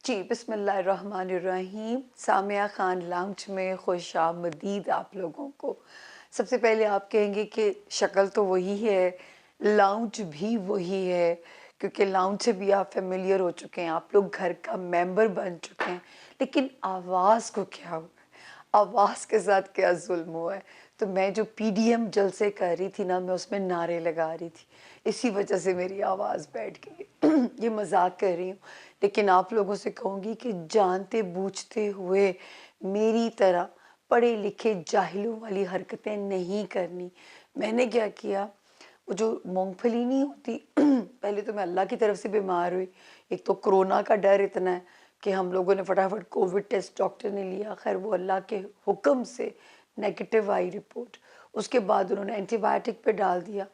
जी, बिस्मिल्लाहिर्रहमानिर्रहीम। सामिया खान लाउंज में खुशामदीद आप लोगों को। सबसे पहले आप कहेंगे कि शक्ल तो वही है, लाउंज भी वही है, क्योंकि लाउंज से भी आप फ़ैमिलियर हो चुके हैं, आप लोग घर का मेंबर बन चुके हैं। लेकिन आवाज़ को क्या हुआ? आवाज़ के साथ क्या ज़ुल्म हुआ है? तो मैं जो पीडीएम जलसे कर रही थी ना, मैं उसमें नारे लगा रही थी। इसी वजह से मेरी आवाज़ बैठ गई। ये मज़ाक कर रही हूँ, लेकिन आप लोगों से कहूँगी कि जानते-बूझते हुए मेरी तरह पढ़े-लिखे जाहिलों वाली हरकतें नहीं करनी। मैंने क्या किया, वो जो मूँगफली नहीं होती पहले तो मैं अल्लाह की तरफ से बीमार हुई। एक तो कोरोना का डर इतना है कि हम लोगों ने फटाफट कोविड टेस्ट डॉक्टर ने लिया, खैर वो अल्लाह के हुक्म से नेगेटिव आई रिपोर्ट। उसके बाद उन्होंने एंटीबायोटिक पे डाल दिया।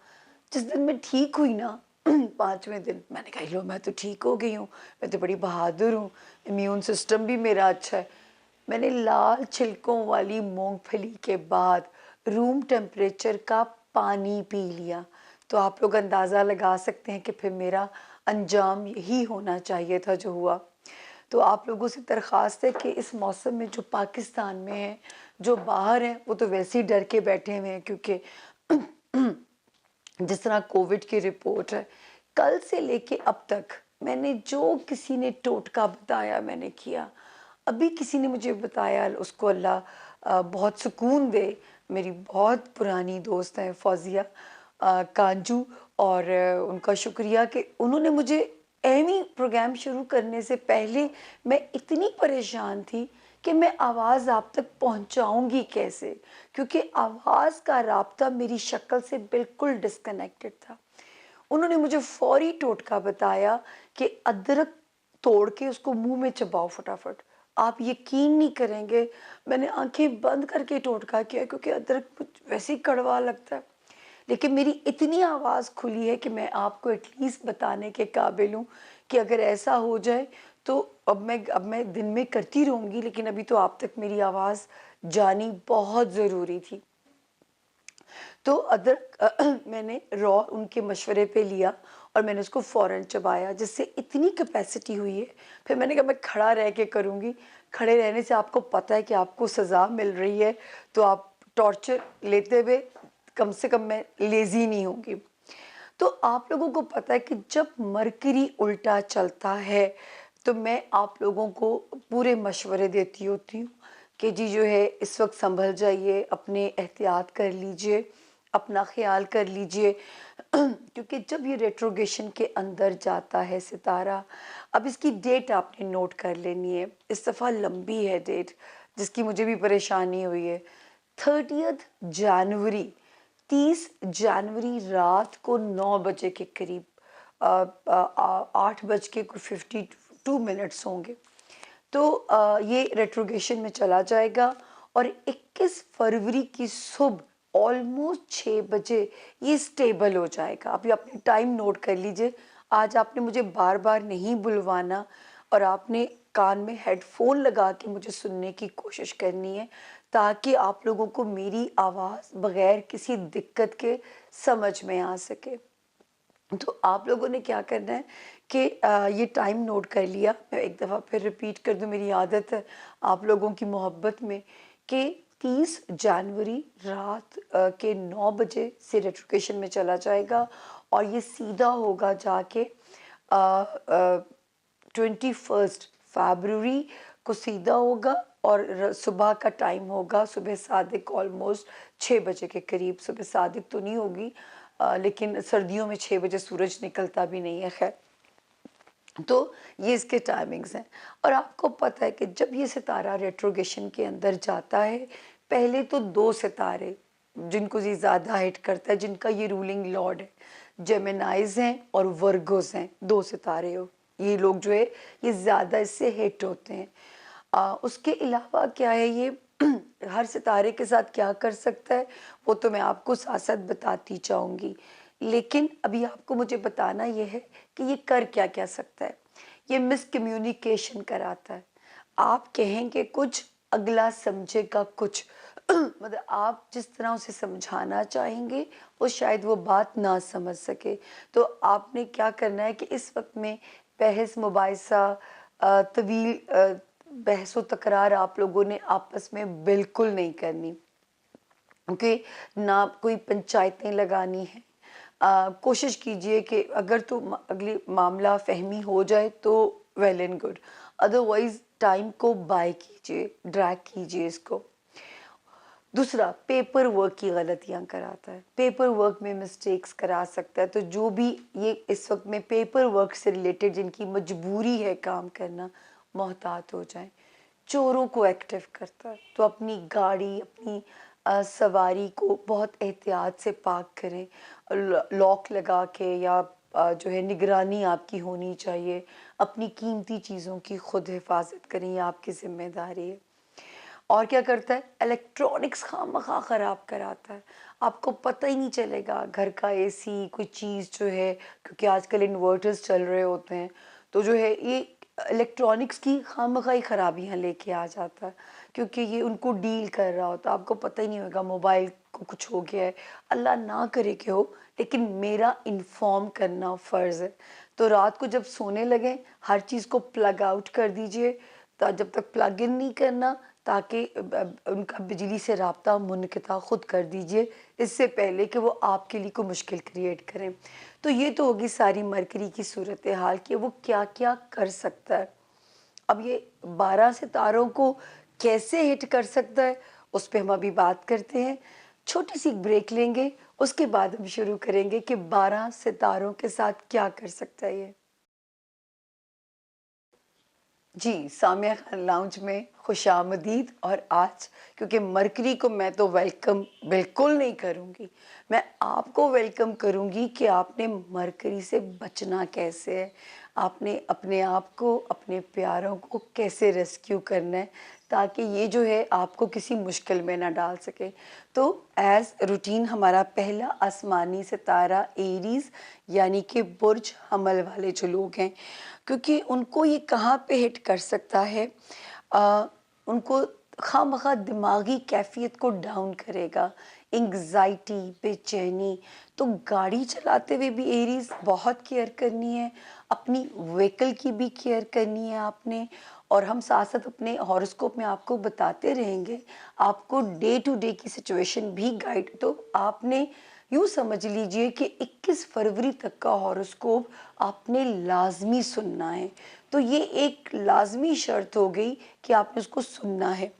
जिस दिन मैं ठीक हुई ना 5वें दिन मैंने कहा लो मैं तो ठीक हो गई हूँ, मैं तो बड़ी बहादुर हूँ, इम्यून सिस्टम भी मेरा अच्छा है। मैंने लाल छिलकों वाली मूँगफली के बाद रूम टेम्परेचर का पानी पी लिया। तो आप लोग अंदाज़ा लगा सकते हैं कि फिर मेरा अंजाम यही होना चाहिए था जो हुआ। तो आप लोगों से दरख्वास्त है कि इस मौसम में जो पाकिस्तान में हैं, जो बाहर हैं, वो तो वैसे ही डर के बैठे हुए हैं, क्योंकि जिस तरह कोविड की रिपोर्ट है, कल से लेके अब तक मैंने जो किसी ने टोटका बताया मैंने किया। अभी किसी ने मुझे बताया, उसको अल्लाह बहुत सुकून दे, मेरी बहुत पुरानी दोस्त हैं फ़ौज़िया कांजू, और उनका शुक्रिया कि उन्होंने मुझे एमी प्रोग्राम शुरू करने से पहले मैं इतनी परेशान थी कि मैं आवाज़ आप तक पहुँचाऊँगी कैसे? क्योंकि आवाज़ का राब्ता मेरी शक्ल से बिल्कुल डिस्कनेक्टेड था। उन्होंने मुझे फ़ौरी टोटका बताया कि अदरक तोड़ के उसको मुँह में चबाओ फटाफट। आप यकीन नहीं करेंगे, मैंने आँखें बंद करके टोटका किया, क्योंकि अदरक कुछ वैसे ही कड़वा लगता है। लेकिन मेरी इतनी आवाज़ खुली है कि मैं आपको एटलीस्ट बताने के काबिल हूँ कि अगर ऐसा हो जाए तो अब मैं दिन में करती रहूँगी, लेकिन अभी तो आप तक मेरी आवाज़ जानी बहुत ज़रूरी थी। तो अदरक मैंने रॉ उनके मशवरे पे लिया और मैंने उसको फ़ौरन चबाया, जिससे इतनी कैपेसिटी हुई है। फिर मैंने कहा मैं खड़ा रह के करूँगी, खड़े रहने से आपको पता है कि आपको सज़ा मिल रही है, तो आप टॉर्चर लेते हुए कम से कम मैं लेज़ी नहीं होंगी। तो आप लोगों को पता है कि जब मरकरी उल्टा चलता है, तो मैं आप लोगों को पूरे मशवरे देती होती हूँ कि जी जो है इस वक़्त सँभल जाइए, अपने एहतियात कर लीजिए, अपना ख़्याल कर लीजिए। क्योंकि जब ये रेट्रोगेशन के अंदर जाता है सितारा, अब इसकी डेट आपने नोट कर लेनी है, इस दफ़ा लंबी है डेट, जिसकी मुझे भी परेशानी हुई है। 30th जनवरी, 30 जनवरी रात को 9 बजे के करीब 8 बज के कुछ 52 मिनट्स होंगे। तो ये रेट्रोगेशन में चला जाएगा और 21 फरवरी की सुबह ऑलमोस्ट 6 बजे ये स्टेबल हो जाएगा। अभी अपनी टाइम नोट कर लीजिए। आज आपने मुझे बार-बार नहीं बुलवाना और आपने कान में हेडफ़ोन लगा के मुझे सुनने की कोशिश करनी है, ताकि आप लोगों को मेरी आवाज़ बगैर किसी दिक्कत के समझ में आ सके। तो आप लोगों ने क्या करना है कि ये टाइम नोट कर लिया, मैं एक दफ़ा फिर रिपीट कर दूँ, मेरी आदत है आप लोगों की मोहब्बत में, कि 30 जनवरी रात के 9 बजे से रेट्रोगेशन में चला जाएगा और ये सीधा होगा जाके 21st फरवरी को सीधा होगा और सुबह का टाइम होगा सुबह सादिक ऑलमोस्ट 6 बजे के करीब। सुबह सादिक तो नहीं होगी, लेकिन सर्दियों में 6 बजे सूरज निकलता भी नहीं है, खैर। तो ये इसके टाइमिंग्स हैं और आपको पता है कि जब ये सितारा रेट्रोगेशन के अंदर जाता है, पहले तो 2 सितारे जिनको ये ज़्यादा हिट करता है, जिनका ये रूलिंग लॉर्ड है, जेमिनाइज़ हैं और वर्गोज़ हैं, 2 सितारे हो, ये लोग जो है ये ज़्यादा इससे हिट होते हैं। उसके अलावा क्या है ये हर सितारे के साथ क्या कर सकता है, वो तो मैं आपको साथ-साथ बताती जाऊँगी। लेकिन अभी आपको मुझे बताना ये है कि ये कर क्या-क्या सकता है। ये मिसकम्युनिकेशन कराता है। आप कहेंगे कुछ, अगला समझेगा कुछ। मतलब आप जिस तरह उसे समझाना चाहेंगे, वो शायद वो बात ना समझ सके। तो आपने क्या करना है कि इस वक़्त में बहस मुबाहिसा तवील बहस व तकरार आप लोगों ने आपस में बिल्कुल नहीं करनी, क्योंकि ना कोई पंचायतें लगानी है। कोशिश कीजिए कि अगर तो अगली मामला फहमी हो जाए तो well and good, otherwise time को बाय कीजिए, ड्रैग कीजिए इसको। दूसरा, पेपर वर्क की गलतियां कराता है, पेपर वर्क में मिस्टेक्स करा सकता है। तो जो भी ये इस वक्त में पेपर वर्क से रिलेटेड जिनकी मजबूरी है काम करना, मोहतात हो जाएं। चोरों को एक्टिव करता है, तो अपनी गाड़ी, अपनी सवारी को बहुत एहतियात से पार्क करें, लॉक लगा के, या जो है निगरानी आपकी होनी चाहिए। अपनी कीमती चीज़ों की खुद हिफाजत करें, ये आपकी जिम्मेदारी है। और क्या करता है, इलेक्ट्रॉनिक्स खामखा ख़राब कराता है, आपको पता ही नहीं चलेगा। घर का एसी कोई चीज़ जो है, क्योंकि आजकल इन्वर्टर्स चल रहे होते हैं, तो जो है ये इलेक्ट्रॉनिक्स की खामखा ही खराबियाँ लेके आ जाता है, क्योंकि ये उनको डील कर रहा होता है। आपको पता ही नहीं होगा मोबाइल को कुछ हो गया है, अल्लाह ना करे कि हो, लेकिन मेरा इन्फॉर्म करना फ़र्ज़ है। तो रात को जब सोने लगें, हर चीज़ को प्लग आउट कर दीजिए, तो जब तक प्लग इन नहीं करना, ताकि उनका बिजली से राब्ता मुनक़िता ख़ुद कर दीजिए, इससे पहले कि वो आपके लिए कोई मुश्किल क्रिएट करें। तो ये तो होगी सारी मरकरी की सूरत हाल कि वो क्या-क्या कर सकता है। अब ये 12 सितारों को कैसे हिट कर सकता है, उस पे हम अभी बात करते हैं। छोटी-सी एक ब्रेक लेंगे, उसके बाद हम शुरू करेंगे कि 12 सितारों के साथ क्या कर सकता है ये। जी, सामिया खान लाउंज में खुशामदीद। और आज क्योंकि मरकरी को मैं तो वेलकम बिल्कुल नहीं करूँगी, मैं आपको वेलकम करूँगी कि आपने मरकरी से बचना कैसे है, आपने अपने आप को, अपने प्यारों को कैसे रेस्क्यू करना है, ताकि ये जो है आपको किसी मुश्किल में ना डाल सके। तो एज़ रूटीन हमारा पहला आसमानी सितारा एरीज़, यानी कि बुर्ज हमल वाले जो लोग हैं, क्योंकि उनको ये कहाँ पे हिट कर सकता है, उनको खामखा दिमागी कैफियत को डाउन करेगा, एंग्जाइटी, बेचैनी। तो गाड़ी चलाते हुए भी एरीज बहुत केयर करनी है, अपनी व्हीकल की भी केयर करनी है आपने। और हम साथ साथ अपने हॉरोस्कोप में आपको बताते रहेंगे, आपको डे टू डे की सिचुएशन भी गाइड। तो आपने यूँ समझ लीजिए कि 21 फरवरी तक का हॉरोस्कोप आपने लाज़मी सुनना है। तो ये एक लाज़मी शर्त हो गई कि आपने उसको सुनना है।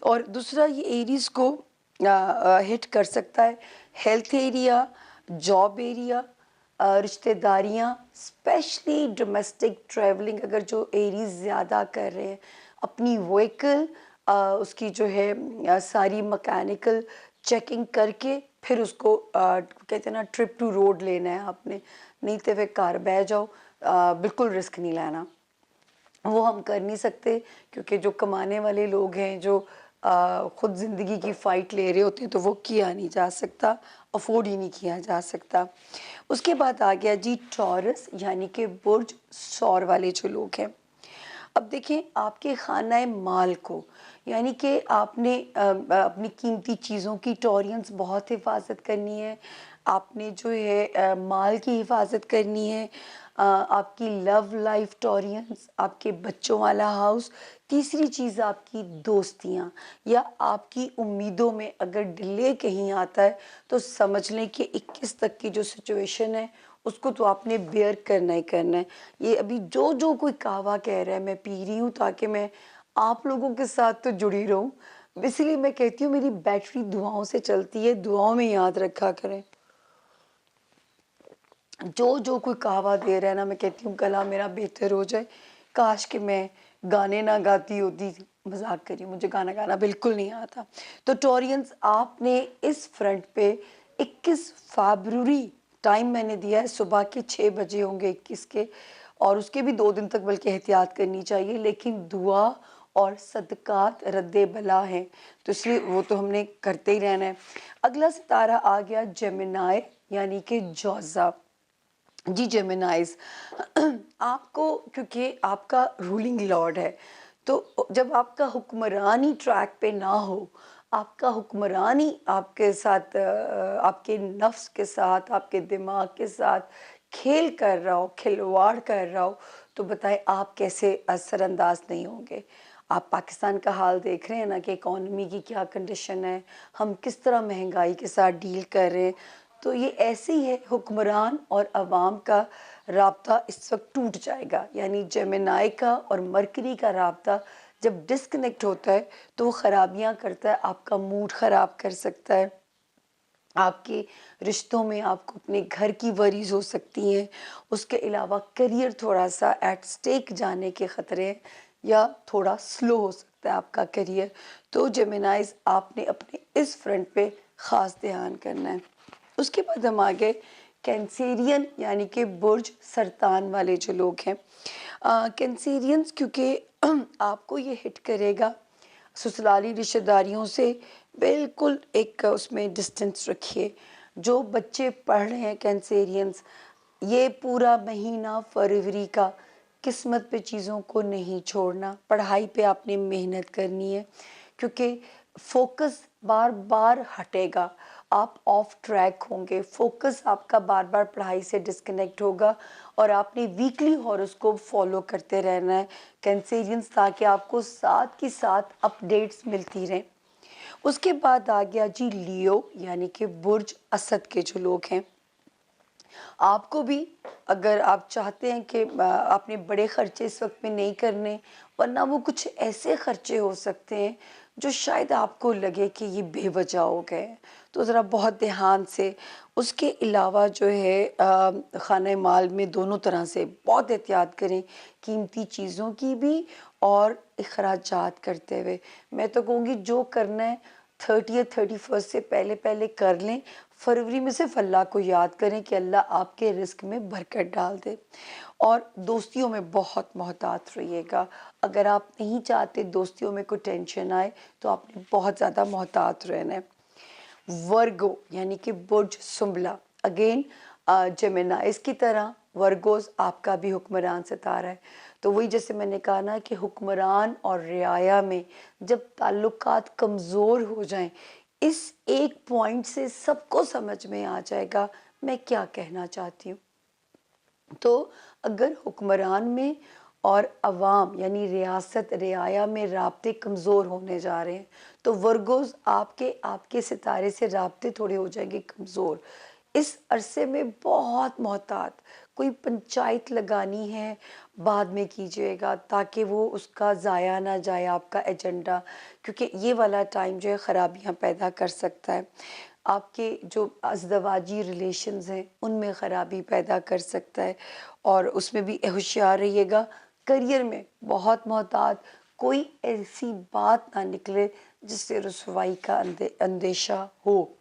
और दूसरा, ये एरीज़ को हिट कर सकता है हेल्थ एरिया, जॉब एरिया, रिश्तेदारियाँ, स्पेशली डोमेस्टिक ट्रैवलिंग अगर जो एरीज़ ज़्यादा कर रहे हैं, अपनी व्हीकल उसकी जो है सारी मैकेनिकल चेकिंग करके फिर उसको कहते हैं ना, ट्रिप टू रोड लेना है आपने, नहीं तो फिर कार बह जाओ, बिल्कुल रिस्क नहीं लेना। वो हम कर नहीं सकते, क्योंकि जो कमाने वाले लोग हैं, जो खुद ज़िंदगी की फ़ाइट ले रहे होते हैं, तो वो किया नहीं जा सकता, अफोर्ड ही नहीं किया जा सकता। उसके बाद आ गया जी टॉरस, यानी कि बुर्ज सौर वाले जो लोग हैं। अब देखें, आपके खाना माल को, यानी कि आपने अपनी कीमती चीज़ों की टॉरियंस बहुत हिफाजत करनी है, आपने जो है माल की हिफाजत करनी है, आपकी लव लाइफ टॉरियंस, आपके बच्चों वाला हाउस। तीसरी चीज़ आपकी दोस्तियाँ, या आपकी उम्मीदों में अगर डिले कहीं आता है, तो समझ लें कि 21 तक की जो सिचुएशन है, उसको तो आपने बेयर करना ही करना है। ये अभी जो जो कोई कहवा कह रहा है, मैं पी रही हूँ ताकि मैं आप लोगों के साथ तो जुड़ी रहूं। इसलिए मैं कहती हूँ, मेरी बैटरी दुआओं से चलती है, दुआओं में याद रखा करें। जो जो कोई कहवा दे रहा है ना, मैं कहती हूँ गला मेरा बेहतर हो जाए, काश कि मैं गाने ना गाती होती। मजाक करिए, मुझे गाना गाना बिल्कुल नहीं आता। तो टोरियंस, आपने इस फ्रंट पे 21 फरवरी टाइम मैंने दिया है, सुबह के 6 बजे होंगे 21 के, और उसके भी 2 दिन तक बल्कि एहतियात करनी चाहिए, लेकिन दुआ और सदकात रद्दे बला हैं, तो इसलिए वो तो हमने करते ही रहना है। अगला सितारा आ गया जेमिनाई, यानी कि जौज़ा। जी जेमिनाइज, आपको, क्योंकि आपका रूलिंग लॉर्ड है, तो जब आपका हुक्मरान ही ट्रैक पे ना हो, आपका हुक्मरान ही आपके साथ आपके नफ्स के साथ, आपके दिमाग के साथ खेल कर रहा हो, खिलवाड़ कर रहा हो, तो बताएं आप कैसे असरअंदाज नहीं होंगे। आप पाकिस्तान का हाल देख रहे हैं ना कि इकॉनमी की क्या कंडीशन है, हम किस तरह महंगाई के साथ डील कर रहे हैं। तो ये ऐसे ही है, हुक्मरान और अवाम का राब्ता इस वक्त टूट जाएगा, यानी जेमिनाई का और मरकरी का राब्ता जब डिस्कनेक्ट होता है तो वो खराबियां करता है, आपका मूड ख़राब कर सकता है, आपके रिश्तों में आपको अपने घर की वरीज हो सकती हैं। उसके अलावा करियर थोड़ा-सा एट स्टेक जाने के ख़तरे हैं, या थोड़ा स्लो हो सकता है आपका करियर। तो जेमिनाइज़ आपने अपने इस फ्रंट पे ख़ास ध्यान करना है। उसके बाद हम आ गए कैंसेरियन, यानी कि बुर्ज सरतान वाले जो लोग हैं। कैंसेरियंस, क्योंकि आपको ये हिट करेगा, ससुराली रिश्तेदारियों से बिल्कुल एक उसमें डिस्टेंस रखिए। जो बच्चे पढ़ रहे हैं कैंसेरियंस, ये पूरा महीना फरवरी का किस्मत पे चीज़ों को नहीं छोड़ना, पढ़ाई पे आपने मेहनत करनी है, क्योंकि फोकस बार बार हटेगा, आप ऑफ ट्रैक होंगे, फोकस आपका बार बार पढ़ाई से डिस्कनेक्ट होगा, और आपने वीकली हॉरोस्कोप फॉलो करते रहना है कैंसेरियंस, ताकि आपको साथ की साथ अपडेट्स मिलती रहें। उसके बाद आ गया जी लियो, यानी कि बुर्ज असद के जो लोग हैं। आपको भी, अगर आप चाहते हैं कि आपने बड़े खर्चे इस वक्त में नहीं करने, वरना वो कुछ ऐसे खर्चे हो सकते हैं जो शायद आपको लगे कि ये बेवजह हो गए, तो ज़रा बहुत ध्यान से। उसके अलावा जो है खाने माल में दोनों तरह से बहुत एहतियात करें, कीमती चीज़ों की भी और अखराजात करते हुए। मैं तो कहूँगी जो करना है 30 या 31 से पहले पहले कर लें। फरवरी में सिर्फ अल्लाह को याद करें कि अल्लाह आपके रिस्क में बरकत डाल दे। और दोस्तियों में बहुत मोहतात रहिएगा। अगर आप नहीं चाहते दोस्तियों में कोई टेंशन आए, तो आपने बहुत ज़्यादा मोहतात रहना है। वर्गो, यानी कि बुर्ज सुंबला, अगेन जेमिनाइज की तरह वर्गोस आपका भी हुक्मरान सितारा है। तो वही जैसे मैंने कहा ना कि हुक्मरान और रियाया में जब ताल्लुकात कमज़ोर हो जाएं, इस एक पॉइंट से सबको समझ में आ जाएगा मैं क्या कहना चाहती हूँ। तो अगर हुक्मरान में और अवाम यानी रियासत रियाया में राब्ते कमज़ोर होने जा रहे हैं, तो वर्गोज़ आपके आपके सितारे से राब्ते थोड़े हो जाएंगे कमज़ोर। इस अरसे में बहुत मोहतात, कोई पंचायत लगानी है बाद में कीजिएगा, ताकि वो उसका ज़ाया ना जाए आपका एजेंडा, क्योंकि ये वाला टाइम जो है ख़राबियाँ पैदा कर सकता है। आपके जो अज़दवाजी रिलेशंस हैं उनमें ख़राबी पैदा कर सकता है, और उसमें भी होशियार रहिएगा। करियर में बहुत मोहतात, कोई ऐसी बात ना निकले जिससे रुसवाई का अंदेशा हो।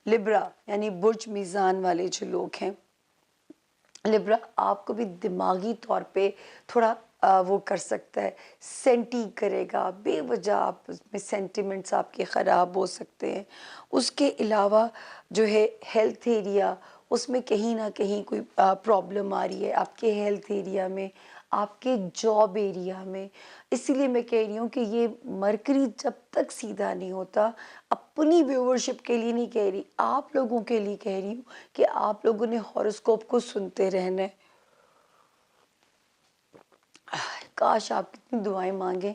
लिब्रा, यानी बुर्ज मीज़ान वाले जो लोग हैं, लिब्रा आपको भी दिमागी तौर पे थोड़ा वो कर सकता है, सेंटी करेगा बेवजह, आप उसमें सेंटिमेंट्स आपके ख़राब हो सकते हैं। उसके अलावा जो है हेल्थ एरिया, उसमें कहीं ना कहीं कोई प्रॉब्लम आ रही है आपके हेल्थ एरिया में, आपके जॉब एरिया में। इसीलिए मैं कह रही हूँ कि ये मरकरी जब तक सीधा नहीं होता, अपनी व्यूवरशिप के लिए नहीं कह रही, आप लोगों के लिए कह रही हूँ कि आप लोगों ने हॉरोस्कोप को सुनते रहना है। काश आप कितनी दुआएं मांगे,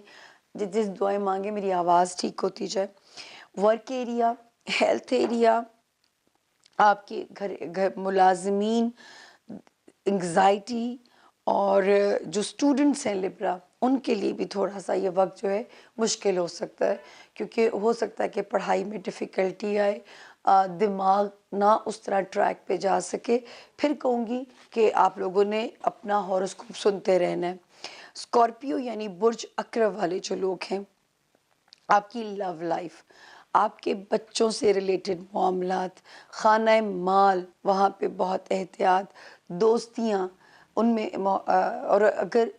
जिस जिस दुआएं मांगे मेरी आवाज़ ठीक होती जाए। वर्क एरिया, हेल्थ एरिया, आपके घर घर मुलाजमीन, एंग्जाइटी, और जो स्टूडेंट्स हैं लिब्रा, उनके लिए भी थोड़ा सा ये वक्त जो है मुश्किल हो सकता है, क्योंकि हो सकता है कि पढ़ाई में डिफ़िकल्टी आए, दिमाग ना उस तरह ट्रैक पे जा सके। फिर कहूँगी कि आप लोगों ने अपना हॉरोस्कोप सुनते रहना है। स्कॉर्पियो, यानी बुर्ज अक्रब वाले जो लोग हैं, आपकी लव लाइफ, आपके बच्चों से रिलेटेड मामलात, खाना माल, वहाँ पे बहुत एहतियात, दोस्तियाँ उनमें और अगर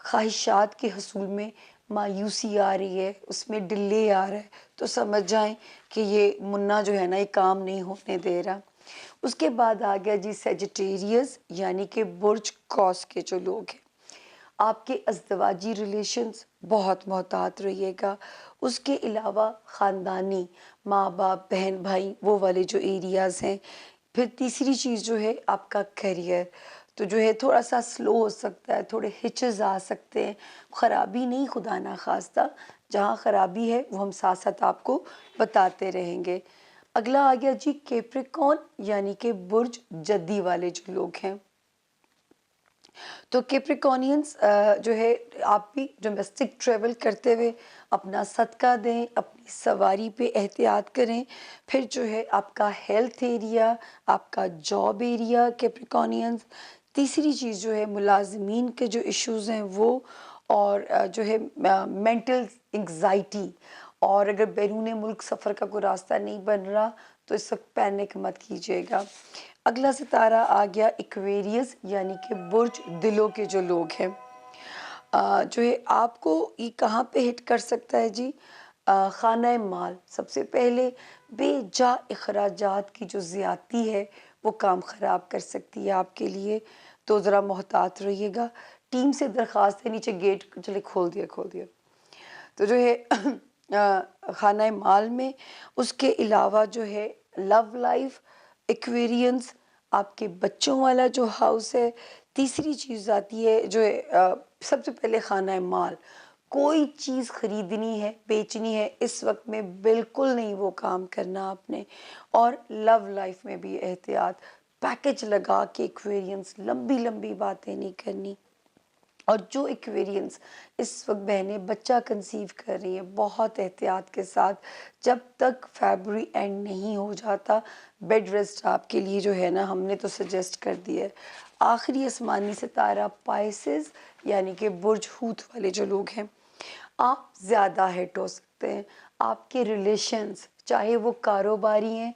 ख्वाहिशात के हसूल में मायूसी आ रही है, उसमें डिले आ रहा है, तो समझ जाएं कि ये मुन्ना जो है ना ये काम नहीं होने दे रहा। उसके बाद आ गया जी सेजिटेरियस, यानी कि बुर्ज कॉस के जो लोग हैं, आपके अज़दवाजी रिलेशंस बहुत मोहतात रहिएगा। उसके अलावा ख़ानदानी, माँ बाप बहन भाई वो वाले जो एरियाज़ हैं। फिर तीसरी चीज़ जो है आपका करियर, तो जो है थोड़ा-सा स्लो हो सकता है, थोड़े हिचेस आ सकते हैं। खराबी नहीं, खुदा ना ख़ास्ता, जहाँ खराबी है वो हम साथ-साथ आपको बताते रहेंगे। अगला आ गया जी कैप्रिकॉर्न, यानी कि बुर्ज जद्दी वाले जो लोग हैं। तो कैप्रिकॉर्नियंस जो है, आप भी डोमेस्टिक ट्रैवल करते हुए अपना सदका दें, अपनी सवारी पे एहतियात करें। फिर जो है आपका हेल्थ एरिया, आपका जॉब एरिया कैप्रिकॉर्नियंस। तीसरी चीज़ जो है मुलाज़मीन के जो इश्यूज़ हैं वो, और जो है मेंटल एंग्जाइटी। और अगर बैरून मुल्क सफ़र का कोई रास्ता नहीं बन रहा तो इस वक्त पैनिक मत कीजिएगा। अगला सितारा आ गया एक्वेरियस, यानी कि बुर्ज दिलों के जो लोग हैं। जो है आपको ये कहाँ पे हिट कर सकता है जी? खाना माल सबसे पहले, बेजा अखराजात की जो ज़्यादती है वो काम ख़राब कर सकती है आपके लिए, तो ज़रा मोहतात रहिएगा। टीम से दरख्वास्त है, नीचे गेट चले खोल दिया खोल दिया। तो जो है खाना माल में, उसके अलावा जो है लव लाइफ, एक्वेरियंस, आपके बच्चों वाला जो हाउस है। तीसरी चीज़ आती है जो है सबसे पहले खाना माल। कोई चीज़ खरीदनी है, बेचनी है, इस वक्त में बिल्कुल नहीं वो काम करना आपने। और लव लाइफ में भी एहतियात, पैकेज लगा के एक्वेरियंस, लंबी लंबी बातें नहीं करनी। और जो एक्वेरियंस इस वक्त बहनें बच्चा कंसीव कर रही हैं, बहुत एहतियात के साथ, जब तक फरवरी एंड नहीं हो जाता, बेड रेस्ट आपके लिए जो है ना, हमने तो सजेस्ट कर दिया है। आखिरी आसमानी सितारा पाइसेस, यानी कि बुर्ज हूत वाले जो लोग हैं। आप ज़्यादा हिट हो सकते हैं। आपके रिलेशंस, चाहे वो कारोबारी हैं,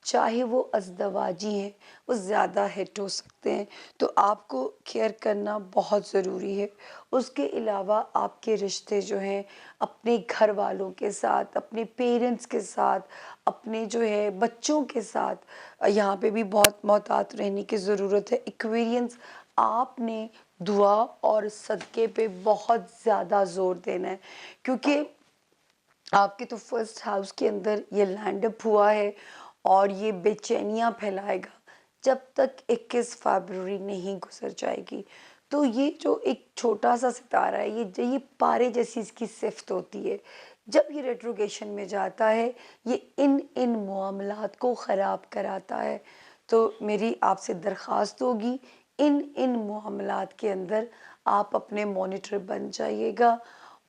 चाहे वो अज़दवाजी हैं, वो ज़्यादा हिट हो सकते हैं। तो आपको केयर करना बहुत ज़रूरी है। उसके अलावा आपके रिश्ते जो हैं अपने घर वालों के साथ, अपने पेरेंट्स के साथ, अपने जो है बच्चों के साथ, यहाँ पे भी बहुत मोहतात रहने की ज़रूरत है। एक्वेरियंस, आपने दुआ और सदक़े पे बहुत ज़्यादा ज़ोर देना है, क्योंकि आपके तो फर्स्ट हाउस के अंदर ये लैंड अप हुआ है और ये बेचैनियाँ फैलाएगा जब तक 21 फरवरी नहीं गुजर जाएगी। तो ये जो एक छोटा सा सितारा है, ये पारे जैसी इसकी सिफ्त होती है। जब ये रेट्रोगेशन में जाता है, ये इन इन मामलात को ख़राब कराता है। तो मेरी आपसे दरख्वास्त होगी, इन इन मामलात के अंदर आप अपने मॉनिटर बन जाइएगा।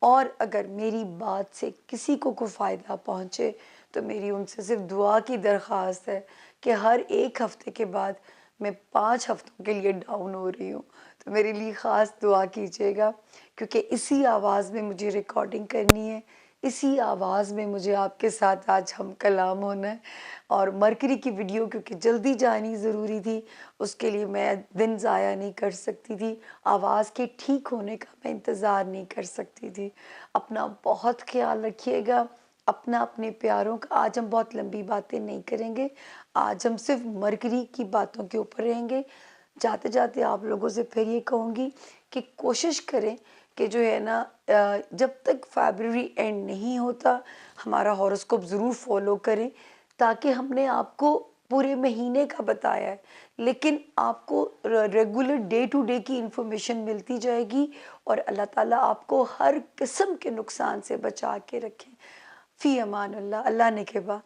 और अगर मेरी बात से किसी को कोई फ़ायदा पहुँचे तो मेरी उनसे सिर्फ़ दुआ की दरख्वास्त है कि हर 1 हफ़्ते के बाद मैं 5 हफ़्तों के लिए डाउन हो रही हूँ, तो मेरे लिए ख़ास दुआ कीजिएगा, क्योंकि इसी आवाज़ में मुझे रिकॉर्डिंग करनी है, इसी आवाज़ में मुझे आपके साथ आज हम कलाम होना है। और मरकरी की वीडियो क्योंकि जल्दी जानी ज़रूरी थी, उसके लिए मैं दिन ज़ाया नहीं कर सकती थी, आवाज़ के ठीक होने का मैं इंतज़ार नहीं कर सकती थी। अपना बहुत ख़्याल रखिएगा, अपना अपने प्यारों का। आज हम बहुत लंबी बातें नहीं करेंगे, आज हम सिर्फ़ मरकरी की बातों के ऊपर रहेंगे। जाते-जाते आप लोगों से फिर ये कहूँगी कि कोशिश करें कि जो है ना, जब तक फरवरी एंड नहीं होता, हमारा हॉरोस्कोप ज़रूर फ़ॉलो करें, ताकि हमने आपको पूरे महीने का बताया है, लेकिन आपको रेगुलर डे टू डे की इन्फॉर्मेशन मिलती जाएगी। और अल्लाह ताला आपको हर किस्म के नुकसान से बचा के रखें। फ़ी अमान अल्लाह, अल्लाह ने के बा।